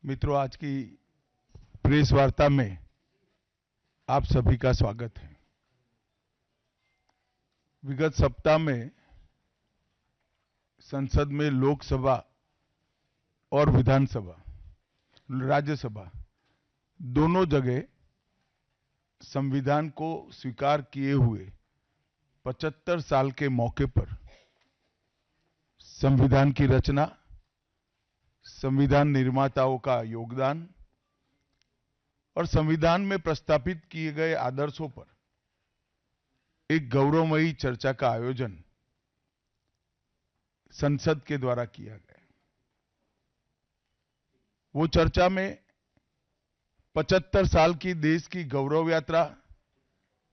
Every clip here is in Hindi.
मित्रों, आज की प्रेस वार्ता में आप सभी का स्वागत है। विगत सप्ताह में संसद में लोकसभा और विधानसभा, राज्यसभा दोनों जगह संविधान को स्वीकार किए हुए 75 साल के मौके पर संविधान की रचना, संविधान निर्माताओं का योगदान और संविधान में प्रस्तावित किए गए आदर्शों पर एक गौरवमयी चर्चा का आयोजन संसद के द्वारा किया गया। वो चर्चा में 75 साल की देश की गौरव यात्रा,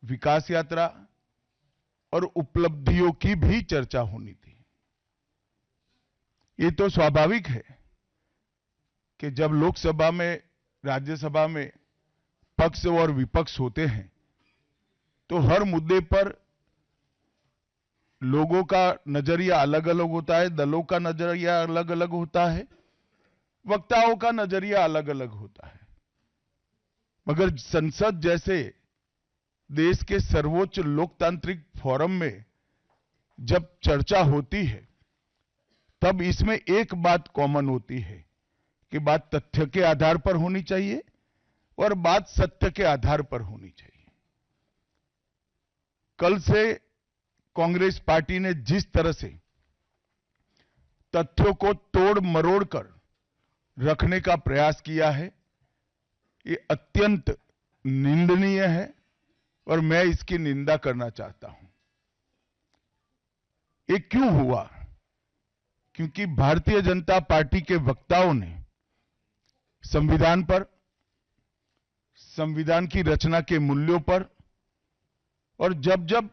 विकास यात्रा और उपलब्धियों की भी चर्चा होनी थी। ये तो स्वाभाविक है कि जब लोकसभा में, राज्यसभा में पक्ष और विपक्ष होते हैं तो हर मुद्दे पर लोगों का नजरिया अलग अलग होता है, दलों का नजरिया अलग अलग होता है, वक्ताओं का नजरिया अलग अलग होता है। मगर संसद जैसे देश के सर्वोच्च लोकतांत्रिक फोरम में जब चर्चा होती है तब इसमें एक बात कॉमन होती है कि बात तथ्य के आधार पर होनी चाहिए और बात सत्य के आधार पर होनी चाहिए। कल से कांग्रेस पार्टी ने जिस तरह से तथ्यों को तोड़ मरोड़ कर रखने का प्रयास किया है, ये अत्यंत निंदनीय है और मैं इसकी निंदा करना चाहता हूं। ये क्यों हुआ? क्योंकि भारतीय जनता पार्टी के वक्ताओं ने संविधान पर, संविधान की रचना के मूल्यों पर और जब जब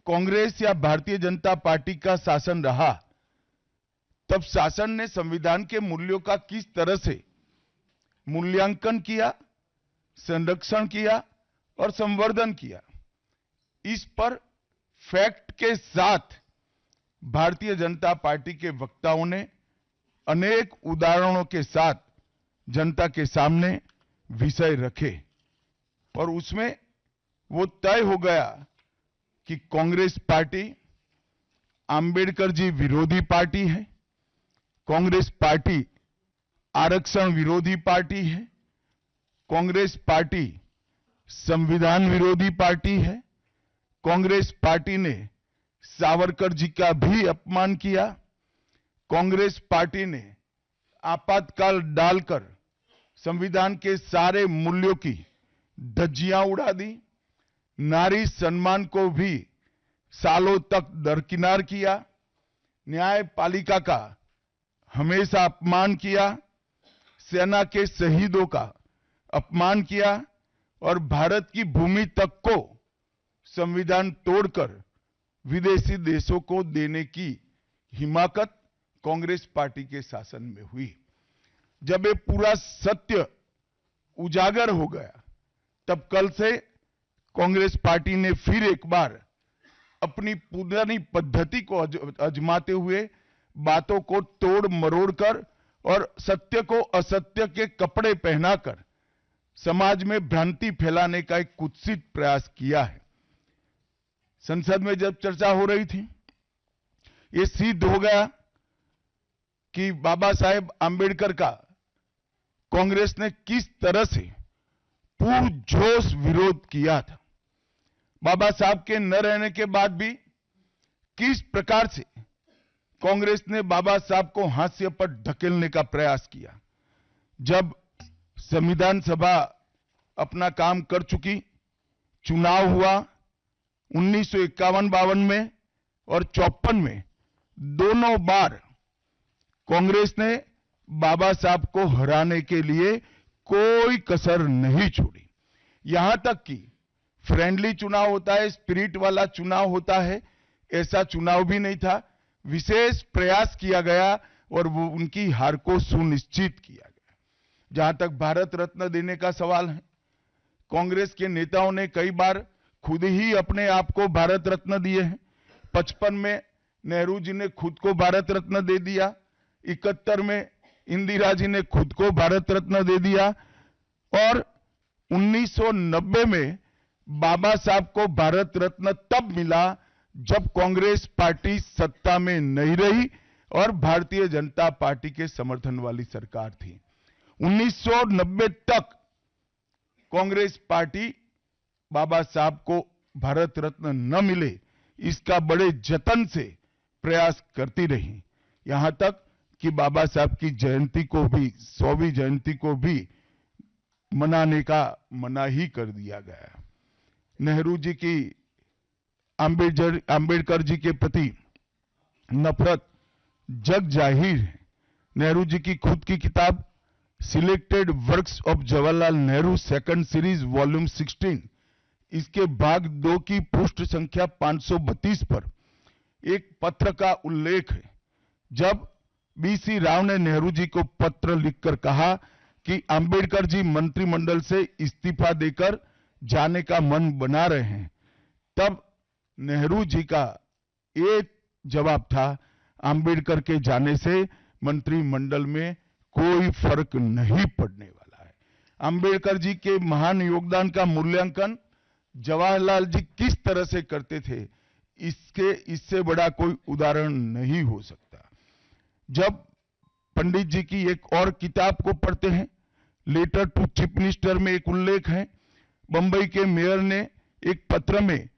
कांग्रेस या भारतीय जनता पार्टी का शासन रहा तब शासन ने संविधान के मूल्यों का किस तरह से मूल्यांकन किया, संरक्षण किया और संवर्धन किया, इस पर फैक्ट के साथ भारतीय जनता पार्टी के वक्ताओं ने अनेक उदाहरणों के साथ जनता के सामने विषय रखे और उसमें वो तय हो गया कि कांग्रेस पार्टी आंबेडकर जी विरोधी पार्टी है, कांग्रेस पार्टी आरक्षण विरोधी पार्टी है, कांग्रेस पार्टी संविधान विरोधी पार्टी है, कांग्रेस पार्टी ने सावरकर जी का भी अपमान किया, कांग्रेस पार्टी ने आपातकाल डालकर संविधान के सारे मूल्यों की धज्जियां उड़ा दी, नारी सम्मान को भी सालों तक दरकिनार किया, न्यायपालिका का हमेशा अपमान किया, सेना के शहीदों का अपमान किया और भारत की भूमि तक को संविधान तोड़कर विदेशी देशों को देने की हिमाकत कांग्रेस पार्टी के शासन में हुई। जब ये पूरा सत्य उजागर हो गया तब कल से कांग्रेस पार्टी ने फिर एक बार अपनी पुरानी पद्धति को आजमाते हुए बातों को तोड़ मरोड़ कर और सत्य को असत्य के कपड़े पहनाकर समाज में भ्रांति फैलाने का एक कुत्सित प्रयास किया है। संसद में जब चर्चा हो रही थी, ये सिद्ध हो गया कि बाबा साहेब आंबेडकर का कांग्रेस ने किस तरह से पुरजोश विरोध किया था। बाबा साहब के न रहने के बाद भी किस प्रकार से कांग्रेस ने बाबा साहब को हाशिए पर ढकेलने का प्रयास किया। जब संविधान सभा अपना काम कर चुकी, चुनाव हुआ 1951-52 में और 54 में, दोनों बार कांग्रेस ने बाबा साहब को हराने के लिए कोई कसर नहीं छोड़ी। यहां तक कि फ्रेंडली चुनाव होता है, स्पिरिट वाला चुनाव होता है, ऐसा चुनाव भी नहीं था। विशेष प्रयास किया गया और वो उनकी हार को सुनिश्चित किया गया। जहां तक भारत रत्न देने का सवाल है, कांग्रेस के नेताओं ने कई बार खुद ही अपने आप को भारत रत्न दिए हैं। 55 में नेहरू जी ने खुद को भारत रत्न दे दिया, 71 में इंदिरा जी ने खुद को भारत रत्न दे दिया और 1990 में बाबा साहब को भारत रत्न तब मिला जब कांग्रेस पार्टी सत्ता में नहीं रही और भारतीय जनता पार्टी के समर्थन वाली सरकार थी। 1990 तक कांग्रेस पार्टी बाबा साहब को भारत रत्न न मिले इसका बड़े जतन से प्रयास करती रही, यहां तक कि बाबा साहब की जयंती को भी 100वीं जयंती को भी मनाने का मना ही कर दिया गया। नेहरू जी की अंबेडकर जी के प्रति नफरत जग जाहिर है। नेहरू जी की खुद की किताब selected works of Jawaharlal Nehru second series volume 16 इसके भाग 2 की पृष्ठ संख्या 532 पर एक पत्र का उल्लेख है, जब बीसी राव ने नेहरू जी को पत्र लिखकर कहा कि अंबेडकर जी मंत्रिमंडल से इस्तीफा देकर जाने का मन बना रहे हैं, तब नेहरू जी का एक जवाब था, अंबेडकर के जाने से मंत्रिमंडल में कोई फर्क नहीं पड़ने वाला है। अंबेडकर जी के महान योगदान का मूल्यांकन जवाहरलाल जी किस तरह से करते थे, इससे बड़ा कोई उदाहरण नहीं हो सकता। जब पंडित जी की एक और किताब को पढ़ते हैं, लेटर टू चीफ मिनिस्टर में एक उल्लेख है, बंबई के मेयर ने एक पत्र में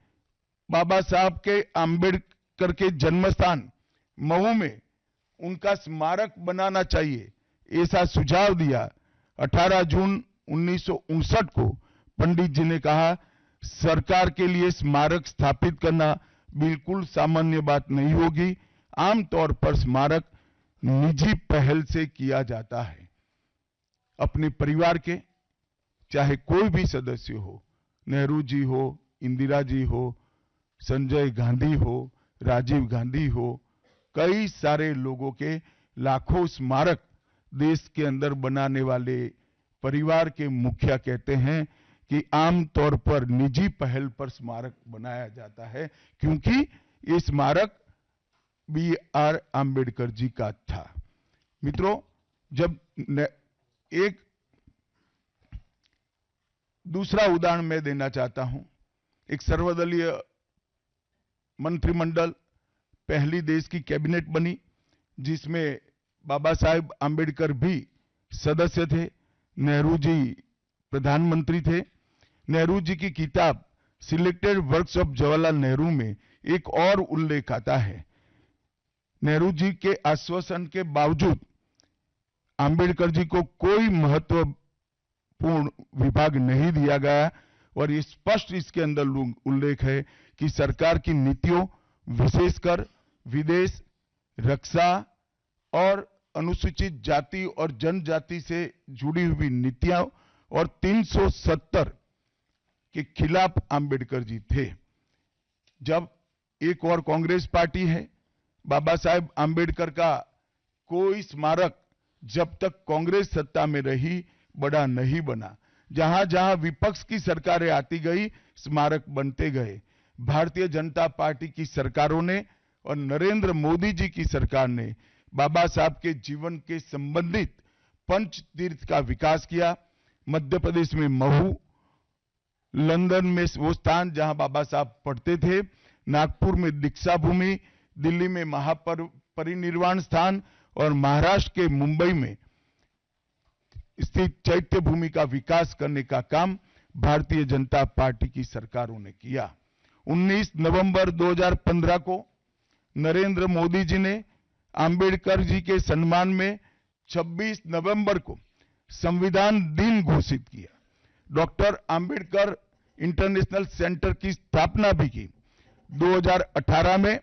बाबा साहब के अंबेडकर के जन्मस्थान मऊ में उनका स्मारक बनाना चाहिए ऐसा सुझाव दिया। 18 जून 1959 को पंडित जी ने कहा, सरकार के लिए स्मारक स्थापित करना बिल्कुल सामान्य बात नहीं होगी, आमतौर पर स्मारक निजी पहल से किया जाता है। अपने परिवार के चाहे कोई भी सदस्य हो, नेहरू जी हो, इंदिरा जी हो, संजय गांधी हो, राजीव गांधी हो, कई सारे लोगों के लाखों स्मारक देश के अंदर बनाने वाले परिवार के मुखिया कहते हैं कि आमतौर पर निजी पहल पर स्मारक बनाया जाता है, क्योंकि ये स्मारक B.R. आम्बेडकर जी का था। मित्रों, जब एक दूसरा उदाहरण मैं देना चाहता हूं, एक सर्वदलीय मंत्रिमंडल पहली देश की कैबिनेट बनी जिसमें बाबा साहेब आम्बेडकर भी सदस्य थे, नेहरू जी प्रधानमंत्री थे। नेहरू जी की किताब selected works of Jawaharlal Nehru में एक और उल्लेख आता है, नेहरू जी के आश्वासन के बावजूद आम्बेडकर जी को कोई महत्वपूर्ण विभाग नहीं दिया गया और ये स्पष्ट इसके अंदर उल्लेख है कि सरकार की नीतियों, विशेषकर विदेश, रक्षा और अनुसूचित जाति और जनजाति से जुड़ी हुई नीतियां और 370 के खिलाफ आम्बेडकर जी थे। जब एक और कांग्रेस पार्टी है, बाबा साहेब आम्बेडकर का कोई स्मारक जब तक कांग्रेस सत्ता में रही बड़ा नहीं बना। जहां जहां विपक्ष की सरकारें आती गई, स्मारक बनते गए। भारतीय जनता पार्टी की सरकारों ने और नरेंद्र मोदी जी की सरकार ने बाबा साहब के जीवन के संबंधित पंच तीर्थ का विकास किया। मध्य प्रदेश में महू, लंदन में वो स्थान जहां बाबा साहब पढ़ते थे, नागपुर में दीक्षा भूमि, दिल्ली में महापरिनिर्वाण स्थान और महाराष्ट्र के मुंबई में स्थित चैत्य भूमि का विकास करने का काम भारतीय जनता पार्टी की सरकारों ने किया। 19 नवंबर 2015 को नरेंद्र मोदी जी ने आम्बेडकर जी के सम्मान में 26 नवंबर को संविधान दिन घोषित किया। डॉक्टर आम्बेडकर इंटरनेशनल सेंटर की स्थापना भी की। 2018 में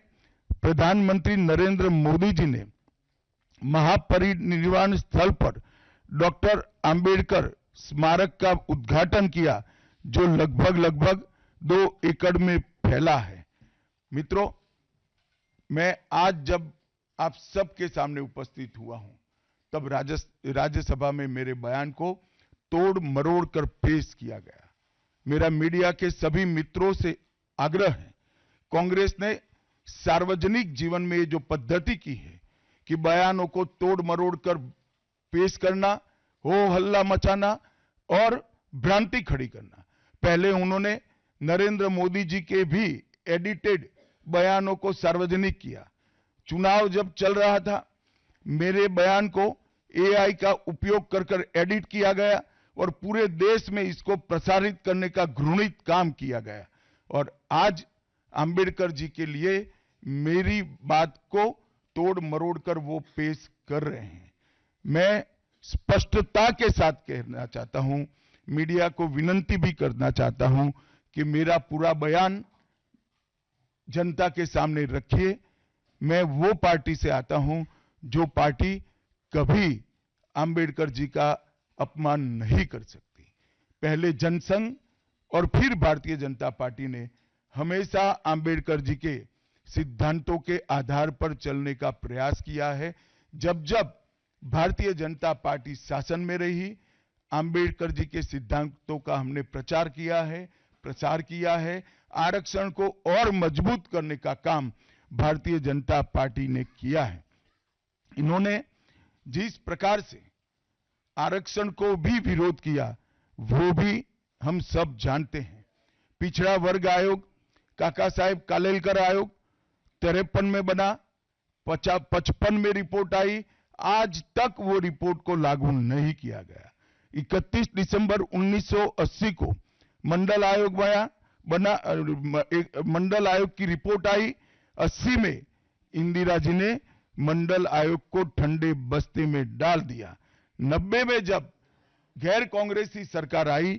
प्रधानमंत्री नरेंद्र मोदी जी ने महापरिनिर्वाण स्थल पर डॉक्टर आम्बेडकर स्मारक का उद्घाटन किया, जो लगभग 2 एकड़ में फैला है। मित्रों, मैं आज जब आप सबके सामने उपस्थित हुआ हूं, तब राज्यसभा में मेरे बयान को तोड़ मरोड़ कर पेश किया गया। मेरा मीडिया के सभी मित्रों से आग्रह है, कांग्रेस ने सार्वजनिक जीवन में जो पद्धति की है कि बयानों को तोड़ मरोड़ कर पेश करना, हो हल्ला मचाना और भ्रांति खड़ी करना। पहले उन्होंने नरेंद्र मोदी जी के भी एडिटेड बयानों को सार्वजनिक किया। चुनाव जब चल रहा था, मेरे बयान को एआई का उपयोग कर एडिट किया गया और पूरे देश में इसको प्रसारित करने का घृणित काम किया गया। और आज अंबेडकर जी के लिए मेरी बात को तोड़ मरोड़ कर वो पेश कर रहे हैं। मैं स्पष्टता के साथ कहना चाहता हूं, मीडिया को विनती भी करना चाहता हूं कि मेरा पूरा बयान जनता के सामने रखिए। मैं वो पार्टी से आता हूं जो पार्टी कभी अंबेडकर जी का अपमान नहीं कर सकती। पहले जनसंघ और फिर भारतीय जनता पार्टी ने हमेशा अंबेडकर जी के सिद्धांतों के आधार पर चलने का प्रयास किया है। जब जब भारतीय जनता पार्टी शासन में रही, अंबेडकर जी के सिद्धांतों का हमने प्रचार किया है। आरक्षण को और मजबूत करने का काम भारतीय जनता पार्टी ने किया है। इन्होंने जिस प्रकार से आरक्षण को भी विरोध किया, वो भी हम सब जानते हैं। पिछड़ा वर्ग आयोग, काका साहेब कालेलकर आयोग 53 में बना, 55 में रिपोर्ट आई, आज तक वो रिपोर्ट को लागू नहीं किया गया। 31 दिसंबर 1980 को मंडल आयोग बना, मंडल आयोग की रिपोर्ट आई। 80 में इंदिरा जी ने मंडल आयोग को ठंडे बस्ते में डाल दिया। 90 में जब गैर कांग्रेसी सरकार आई,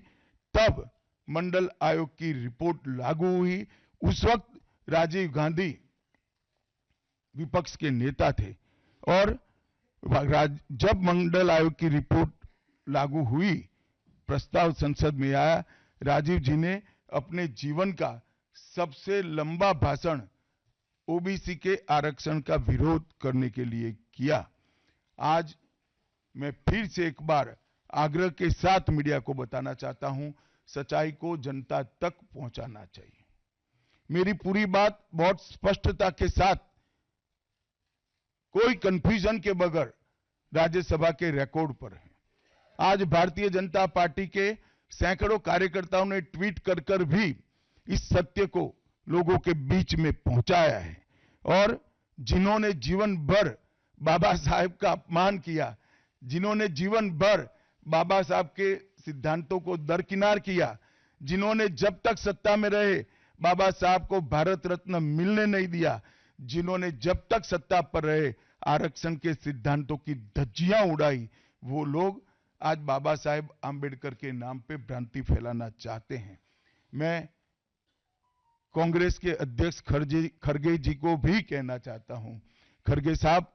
तब मंडल आयोग की रिपोर्ट लागू हुई। उस वक्त राजीव गांधी विपक्ष के नेता थे और जब मंडल आयोग की रिपोर्ट लागू हुई, प्रस्ताव संसद में आया, राजीव जी ने अपने जीवन का सबसे लंबा भाषण ओबीसी के आरक्षण का विरोध करने के लिए किया। आज मैं फिर से एक बार आग्रह के साथ मीडिया को बताना चाहता हूं, सच्चाई को जनता तक पहुंचाना चाहिए। मेरी पूरी बात बहुत स्पष्टता के साथ, कोई कंफ्यूजन के बगैर राज्यसभा के रिकॉर्ड पर है। आज भारतीय जनता पार्टी के सैकड़ों कार्यकर्ताओं ने ट्वीट कर भी इस सत्य को लोगों के बीच में पहुंचाया है। और जिन्होंने जीवन भर बाबा साहेब का अपमान किया, जिन्होंने जीवन भर बाबा साहब के सिद्धांतों को दरकिनार किया, जिन्होंने जब तक सत्ता में रहे बाबा साहब को भारत रत्न मिलने नहीं दिया, जिन्होंने जब तक सत्ता पर रहे आरक्षण के सिद्धांतों की धज्जियां उड़ाई, वो लोग आज बाबा साहेब आंबेडकर के नाम पे भ्रांति फैलाना चाहते हैं। मैं कांग्रेस के अध्यक्ष खड़गे जी को भी कहना चाहता हूं, खड़गे साहब,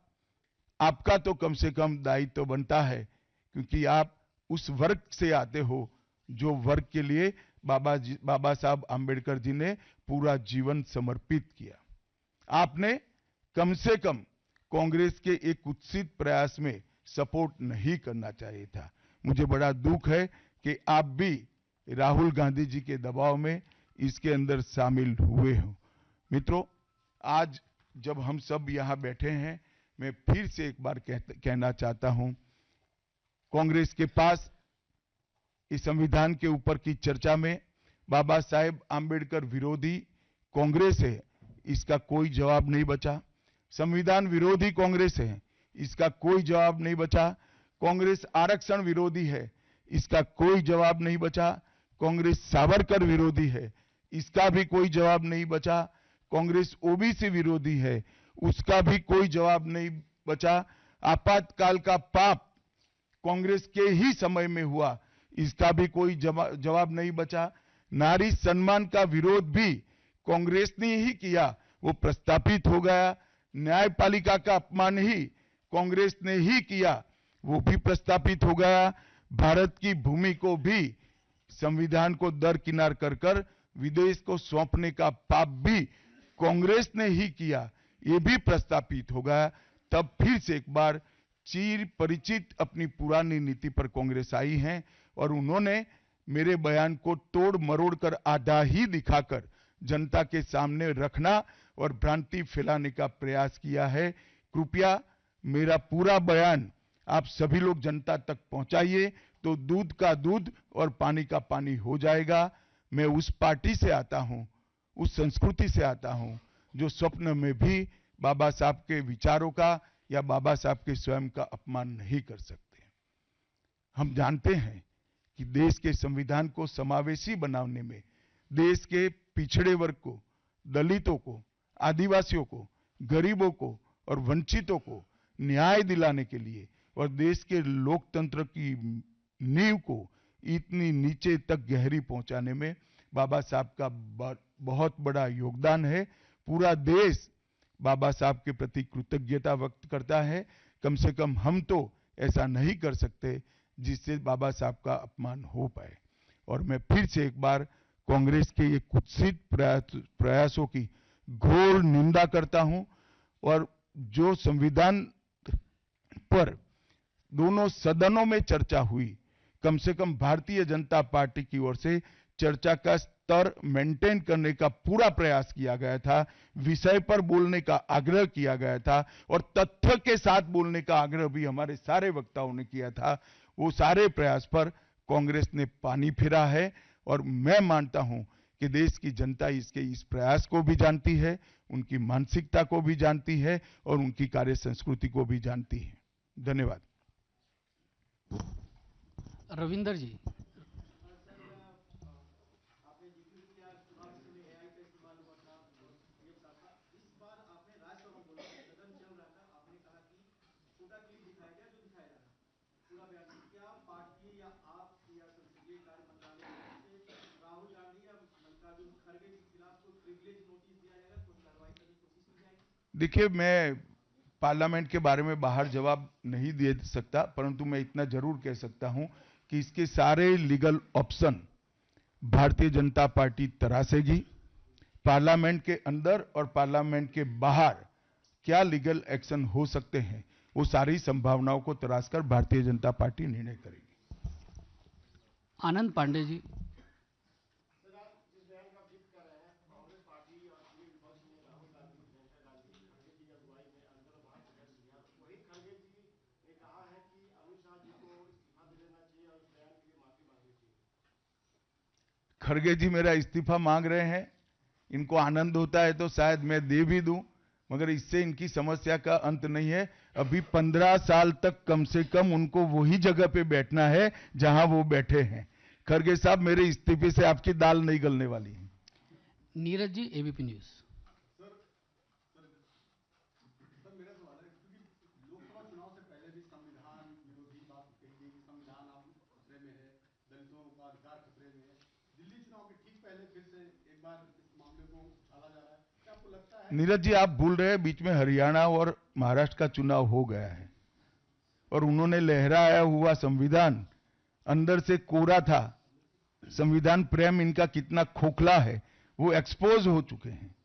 आपका तो कम से कम दायित्व बनता है, क्योंकि आप उस वर्ग से आते हो जो वर्ग के लिए बाबा साहब आंबेडकर जी ने पूरा जीवन समर्पित किया। आपने कम से कम कांग्रेस के एक कुत्सित प्रयास में सपोर्ट नहीं करना चाहिए था। मुझे बड़ा दुख है कि आप भी राहुल गांधी जी के दबाव में इसके अंदर शामिल हुए हो। मित्रों, आज जब हम सब यहां बैठे हैं, मैं फिर से एक बार कहना चाहता हूं, कांग्रेस के पास इस संविधान के ऊपर की चर्चा में बाबा साहेब आंबेडकर विरोधी कांग्रेस है, इसका कोई जवाब नहीं बचा। संविधान विरोधी कांग्रेस है, इसका कोई जवाब नहीं बचा। कांग्रेस आरक्षण विरोधी है, इसका कोई जवाब नहीं बचा। कांग्रेस सावरकर विरोधी है, इसका भी कोई जवाब नहीं बचा। कांग्रेस ओबीसी विरोधी है, उसका भी कोई जवाब नहीं बचा। आपातकाल का पाप कांग्रेस के ही समय में हुआ, इसका भी कोई जवाब नहीं बचा। नारी सम्मान का विरोध भी कांग्रेस ने ही किया, वो प्रस्तापित हो गया। न्यायपालिका का अपमान ही कांग्रेस ने ही किया, वो भी प्रस्तापित हो गया। भारत की भूमि को भी संविधान को दरकिनार कर विदेश को सौंपने का पाप भी कांग्रेस ने ही किया, ये भी प्रस्तापित हो गया। तब फिर से एक बार चिर परिचित अपनी पुरानी नीति पर कांग्रेस आई है और उन्होंने मेरे बयान को तोड़ मरोड़ कर आधा ही दिखाकर जनता के सामने रखना और भ्रांति फैलाने का प्रयास किया है। कृपया मेरा पूरा बयान आप सभी लोग जनता तक पहुंचाइए तो दूध का दूध और पानी का पानी हो जाएगा। मैं उस पार्टी से आता हूं, उस संस्कृति से आता हूं जो स्वप्न में भी बाबा साहब के विचारों का या बाबा साहब के स्वयं का अपमान नहीं कर सकते। हम जानते हैं कि देश के संविधान को समावेशी बनाने में देश के पिछड़े वर्ग को, दलितों को, आदिवासियों को, गरीबों को और वंचितों को न्याय दिलाने के लिए और देश के लोकतंत्र की नींव को इतनी नीचे तक गहरी पहुंचाने में बाबा साहब का बहुत बड़ा योगदान है। पूरा देश बाबा साहब के प्रति कृतज्ञता व्यक्त करता है। कम से कम हम तो ऐसा नहीं कर सकते जिससे बाबा साहब का अपमान हो पाए। और मैं फिर से एक बार कांग्रेस के ये कुत्सित प्रयासों की घोर निंदा करता हूं और जो संविधान पर दोनों सदनों में चर्चा हुई, कम से कम भारतीय जनता पार्टी की ओर से चर्चा का स्तर मेंटेन करने का पूरा प्रयास किया गया था, विषय पर बोलने का आग्रह किया गया था और तथ्य के साथ बोलने का आग्रह भी हमारे सारे वक्ताओं ने किया था। वो सारे प्रयास पर कांग्रेस ने पानी फिरा है और मैं मानता हूं कि देश की जनता इसके इस प्रयास को भी जानती है, उनकी मानसिकता को भी जानती है और उनकी कार्य संस्कृति को भी जानती है। धन्यवाद। रविंदर जी। देखिए, मैं पार्लियामेंट के बारे में बाहर जवाब नहीं दे सकता, परंतु मैं इतना जरूर कह सकता हूं कि इसके सारे legal option Bharatiya Janata party तरासेगी। Parliament के अंदर और पार्लियामेंट के बाहर क्या लीगल एक्शन हो सकते हैं, वो सारी संभावनाओं को तराशकर भारतीय जनता पार्टी निर्णय करेगी। आनंद पांडे जी। खड़गे जी मेरा इस्तीफा मांग रहे हैं, इनको आनंद होता है तो शायद मैं दे भी दूं, मगर इससे इनकी समस्या का अंत नहीं है। अभी 15 साल तक कम से कम उनको वही जगह पे बैठना है जहां वो बैठे हैं। खड़गे साहब, मेरे इस्तीफे से आपकी दाल नहीं गलने वाली है। Neeraj ji, ABP news. नीरज जी, आप भूल रहे हैं बीच में हरियाणा और महाराष्ट्र का चुनाव हो गया है और उन्होंने लहराया हुआ संविधान अंदर से कोरा था। संविधान प्रेम इनका कितना खोखला है वो एक्सपोज हो चुके हैं।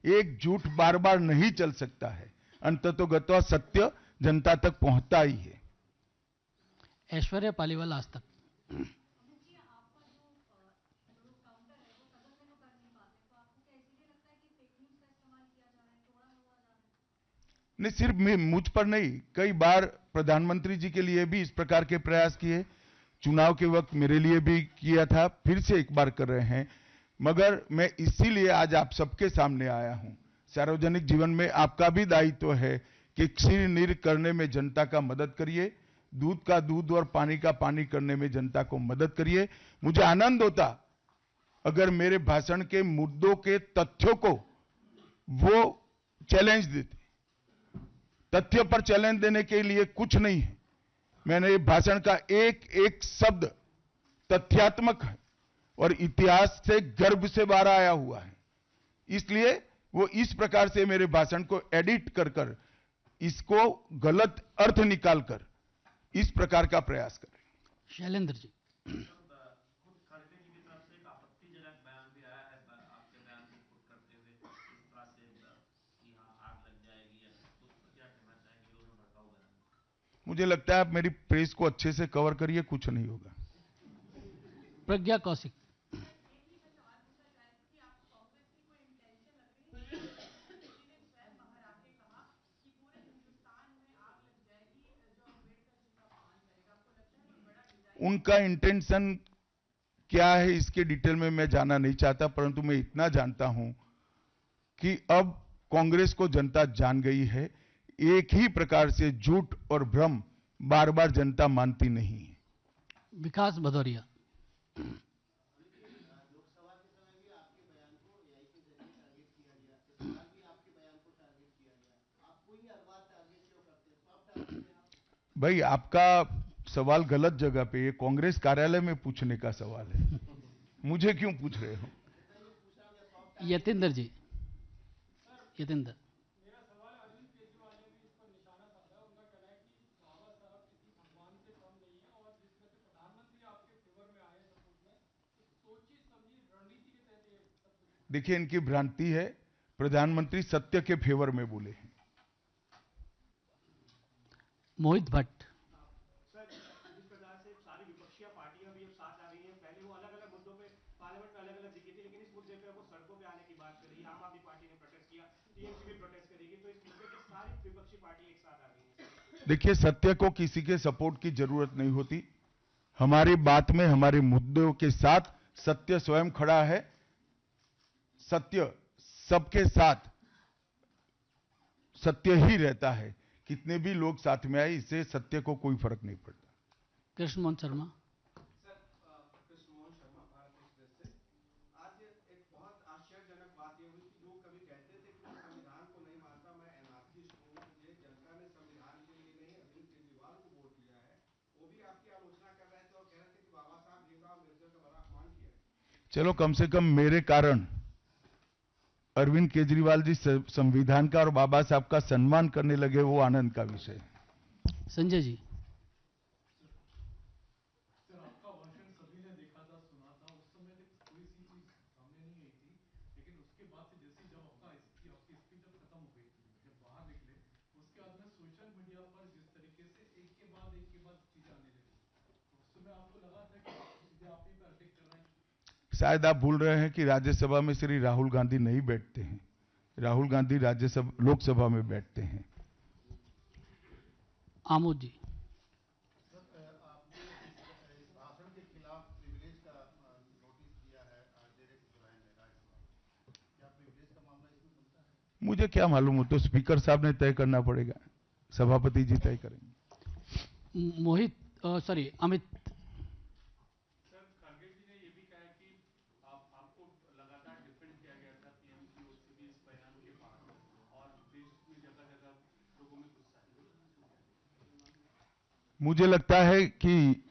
एक झूठ बार बार नहीं चल सकता है, अंततोगत्वा सत्य जनता तक पहुंचता ही है। ऐश्वर्या पालीवाल, आज तक। नहीं, सिर्फ मुझ पर नहीं, कई बार प्रधानमंत्री जी के लिए भी इस प्रकार के प्रयास किए, चुनाव के वक्त मेरे लिए भी किया था, फिर से एक बार कर रहे हैं। मगर मैं इसीलिए आज आप सबके सामने आया हूं। सार्वजनिक जीवन में आपका भी दायित्व है कि क्षीर नीर करने में जनता का मदद करिए, दूध का दूध और पानी का पानी करने में जनता को मदद करिए। मुझे आनंद होता अगर मेरे भाषण के मुद्दों के तथ्यों को वो चैलेंज देते। तथ्य पर चैलेंज देने के लिए कुछ नहीं है। मैंने भाषण का एक एक शब्द तथ्यात्मक है और इतिहास से गर्भ से बाहर आया हुआ है, इसलिए वो इस प्रकार से मेरे भाषण को एडिट कर कर इसको गलत अर्थ निकालकर इस प्रकार का प्रयास करें। शैलेंद्र जी। मुझे लगता है आप मेरी प्रेस को अच्छे से कवर करिए, कुछ नहीं होगा। प्रज्ञा कौशिक। उनका इंटेंशन क्या है इसके डिटेल में मैं जाना नहीं चाहता, परंतु मैं इतना जानता हूं कि अब कांग्रेस को जनता जान गई है। एक ही प्रकार से झूठ और भ्रम बार बार जनता मानती नहीं है। विकास भदौरिया। भाई आपका सवाल गलत जगह पे, ये कांग्रेस कार्यालय में पूछने का सवाल है, मुझे क्यों पूछ रहे हो? यतेंद्र जी, यतेंद्र। देखिए इनकी भ्रांति है, प्रधानमंत्री सत्य के फेवर में बोले हैं। मोहित भट्ट। सर, जिस प्रकार से सारी विपक्षी पार्टियां भी अब साथ आ रही हैं, पहले वो अलग अलग मुद्दों पे पार्लियामेंट में अलग अलग दिखी थी, लेकिन इस मुद्दे पे वो सड़कों पे आने की बात कर रही है। आम आदमी पार्टी ने प्रोटेस्ट किया, टीएमसी भी प्रोटेस्ट करेगी, तो इस मुद्दे पे सारी विपक्षी पार्टी एक साथ आ रही है। देखिए सत्य को किसी के सपोर्ट की जरूरत नहीं होती। हमारी बात में, हमारे मुद्दों के साथ सत्य स्वयं खड़ा है। सत्य सबके साथ सत्य ही रहता है, कितने भी लोग साथ में आए, इससे सत्य को कोई फर्क नहीं पड़ता। कृष्ण मोहन शर्मा। सर, कृष्ण मोहन शर्मा, भारत एक्सप्रेस से। आज एक बहुत आश्चर्यजनक बात ये हुई कि जो कभी कहते थे कि मैं संविधान को नहीं मानता, मैं एनार्किस्ट हूँ, ये जनता ने संविधान के लिए नहीं अरविंद केजरीवाल को वोट दिया है, वो भी आपकी आलोचना कर रहे थे और कह रहे थे कि बाबा साहब भीमराव अम्बेडकर का बड़ा अपमान किया है। चलो कम से कम मेरे कारण अरविंद केजरीवाल जी संविधान का और बाबा साहब का सम्मान करने लगे, वो आनंद का विषय है। संजय जी। सर, आपका भाषण सभी ने देखा था, सुना था। उस समय कोई सी चीज सामने नहीं आई थी, लेकिन उसके बाद से जैसे जब आपकी स्पीच जब खत्म हो गई, जब बाहर निकले, उसके बाद में सोशल मीडिया पर जिस तरीके से एक के बाद चीजें आने लगी, उस समय आपको लगा था कि चीजें आप ही पे अटैक कर रहे हैं। शायद आप भूल रहे हैं कि राज्यसभा में श्री राहुल गांधी नहीं बैठते हैं। राहुल गांधी राज्यसभा लोकसभा में बैठते हैं। आमोद जी। आपने इस भाषण के खिलाफ प्रिविलेज का नोटिस दिया है डायरेक्ट जुलाई में राज्यसभा में, क्या प्रिविलेज का मामला इसमें बनता है? मुझे क्या मालूम, हो तो स्पीकर साहब ने तय करना पड़ेगा, सभापति जी तय करेंगे। अमित। सर, खड़गे जी ने ये भी कहा कि आपको लगातार डिफेंड किया गया था टीएमसी ओसीबी इस बयान के बाद, और देश में जगह जगह लोगों में गुस्सा है। मुझे लगता है कि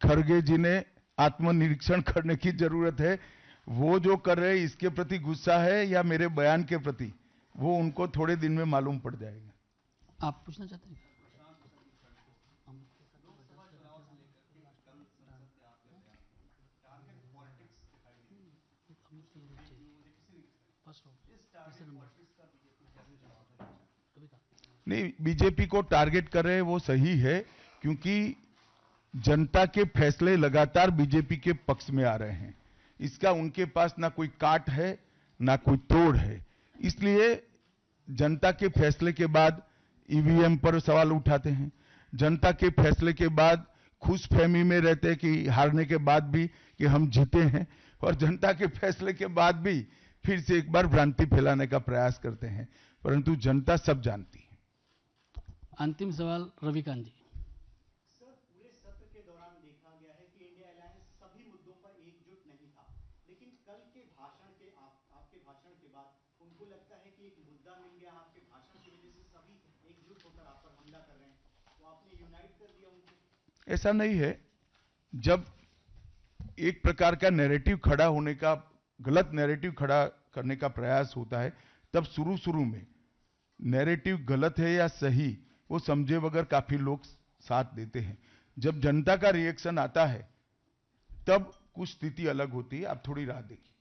खड़गे जी ने आत्मनिरीक्षण करने की जरूरत है। वो जो कर रहे हैं इसके प्रति गुस्सा है या मेरे बयान के प्रति, वो उनको थोड़े दिन में मालूम पड़ जाएगा। आप पूछना चाहते हैं? नहीं, बीजेपी को टारगेट कर रहे हैं वो सही है, क्योंकि जनता के फैसले लगातार बीजेपी के पक्ष में आ रहे हैं। इसका उनके पास ना कोई काट है ना कोई तोड़ है, इसलिए जनता के फैसले के बाद ईवीएम पर सवाल उठाते हैं। जनता के फैसले के बाद खुशफहमी में रहते हैं कि हारने के बाद भी कि हम जीते हैं, और जनता के फैसले के बाद भी फिर से एक बार भ्रांति फैलाने का प्रयास करते हैं, परंतु जनता सब जानती है। अंतिम सवाल रविकांत जी। सर, पूरे सत्र के दौरान देखा गया है कि इंडिया अलायंस सभी मुद्दों पर एकजुट नहीं था, लेकिन कल के भाषण के आपके भाषण के बाद उनको लगता है कि एक मुद्दा मिल गया, आपके भाषण की वजह से सभी एकजुट होकर आप पर हमला कर रहे हैं, तो आपने यूनाइट कर दिया उनको। ऐसा नहीं है। जब एक प्रकार का नैरेटिव खड़ा होने का, गलत नैरेटिव खड़ा करने का प्रयास होता है, तब शुरू में नैरेटिव गलत है या सही वो समझे बगैर काफी लोग साथ देते हैं। जब जनता का रिएक्शन आता है तब कुछ स्थिति अलग होती है। आप थोड़ी राह देखिए।